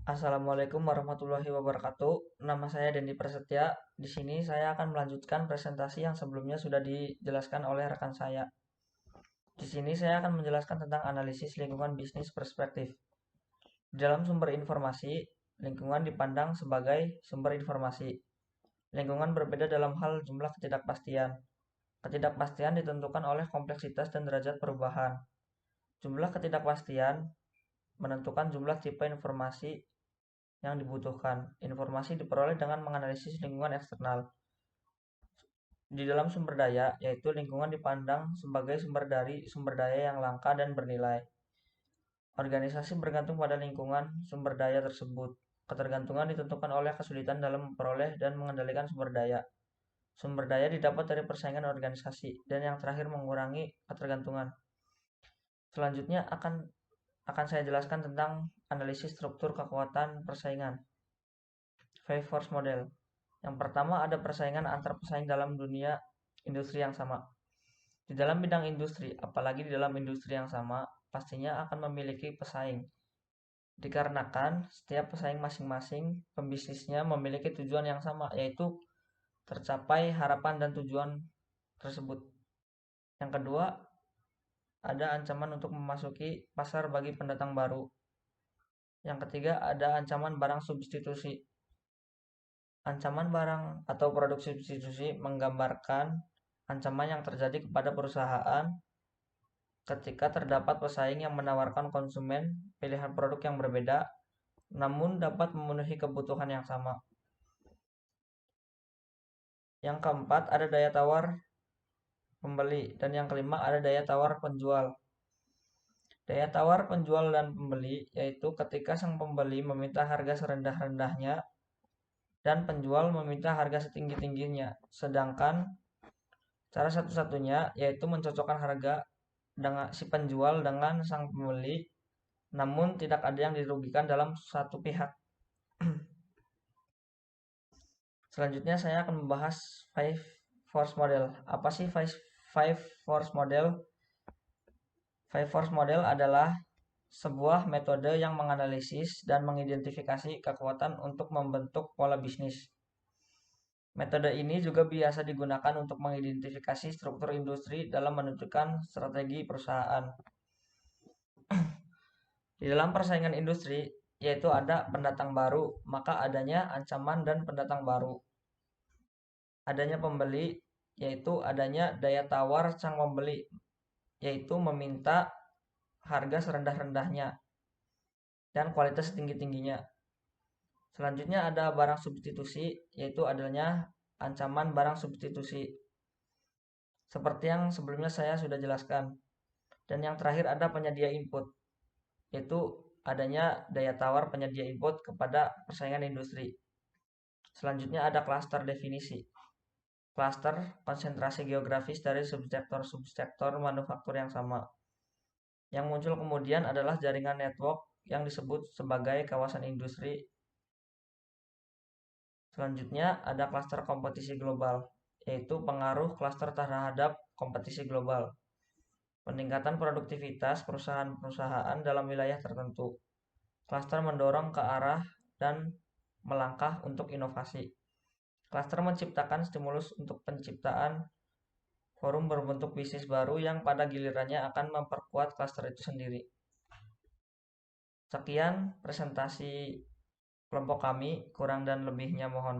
Assalamualaikum warahmatullahi wabarakatuh. Nama saya Dendi Prasetya. Di sini saya akan melanjutkan presentasi yang sebelumnya sudah dijelaskan oleh rekan saya. Di sini saya akan menjelaskan tentang analisis lingkungan bisnis perspektif. Di dalam sumber informasi, lingkungan dipandang sebagai sumber informasi. Lingkungan berbeda dalam hal jumlah ketidakpastian. Ketidakpastian ditentukan oleh kompleksitas dan derajat perubahan. Jumlah ketidakpastian menentukan jumlah tipe informasi yang dibutuhkan. Informasi diperoleh dengan menganalisis lingkungan eksternal. Di dalam sumber daya, yaitu lingkungan dipandang sebagai sumber daya yang langka dan bernilai. Organisasi bergantung pada lingkungan sumber daya tersebut. Ketergantungan ditentukan oleh kesulitan dalam memperoleh dan mengendalikan sumber daya. Sumber daya didapat dari persaingan organisasi, dan yang terakhir mengurangi ketergantungan. Selanjutnya akan saya jelaskan tentang analisis struktur kekuatan persaingan. Five Force Model. Yang pertama ada persaingan antar pesaing dalam dunia industri yang sama. Di dalam bidang industri, apalagi di dalam industri yang sama, pastinya akan memiliki pesaing. Dikarenakan setiap pesaing masing-masing pembisnisnya memiliki tujuan yang sama, yaitu tercapai harapan dan tujuan tersebut. Yang kedua, ada ancaman untuk memasuki pasar bagi pendatang baru. Yang ketiga, ada ancaman barang substitusi. Ancaman barang atau produk substitusi menggambarkan ancaman yang terjadi kepada perusahaan ketika terdapat pesaing yang menawarkan konsumen pilihan produk yang berbeda, namun dapat memenuhi kebutuhan yang sama. Yang keempat, ada daya tawar pembeli, dan yang kelima, ada daya tawar penjual. Daya tawar penjual dan pembeli yaitu ketika sang pembeli meminta harga serendah-rendahnya dan penjual meminta harga setinggi-tingginya, sedangkan cara satu-satunya yaitu mencocokkan harga dengan si penjual dengan sang pembeli, namun tidak ada yang dirugikan dalam satu pihak. Selanjutnya saya akan membahas Five Force Model. Apa sih Five Force Model? Five Force Model adalah sebuah metode yang menganalisis dan mengidentifikasi kekuatan untuk membentuk pola bisnis. Metode ini juga biasa digunakan untuk mengidentifikasi struktur industri dalam menentukan strategi perusahaan. Di dalam persaingan industri, yaitu ada pendatang baru, maka adanya ancaman dan pendatang baru. Adanya pembeli, yaitu adanya daya tawar sang pembeli, yaitu meminta harga serendah-rendahnya dan kualitas tinggi-tingginya. Selanjutnya ada barang substitusi, yaitu adanya ancaman barang substitusi. Seperti yang sebelumnya saya sudah jelaskan. Dan yang terakhir ada penyedia input, yaitu adanya daya tawar penyedia input kepada persaingan industri. Selanjutnya ada klaster definisi. Klaster konsentrasi geografis dari subsektor manufaktur yang sama. Yang muncul kemudian adalah jaringan network yang disebut sebagai kawasan industri. Selanjutnya ada klaster kompetisi global, yaitu pengaruh klaster terhadap kompetisi global. Peningkatan produktivitas perusahaan-perusahaan dalam wilayah tertentu. Klaster mendorong ke arah dan melangkah untuk inovasi. Klaster menciptakan stimulus untuk penciptaan forum berbentuk bisnis baru yang pada gilirannya akan memperkuat klaster itu sendiri. Sekian presentasi kelompok kami, kurang dan lebihnya mohon maaf.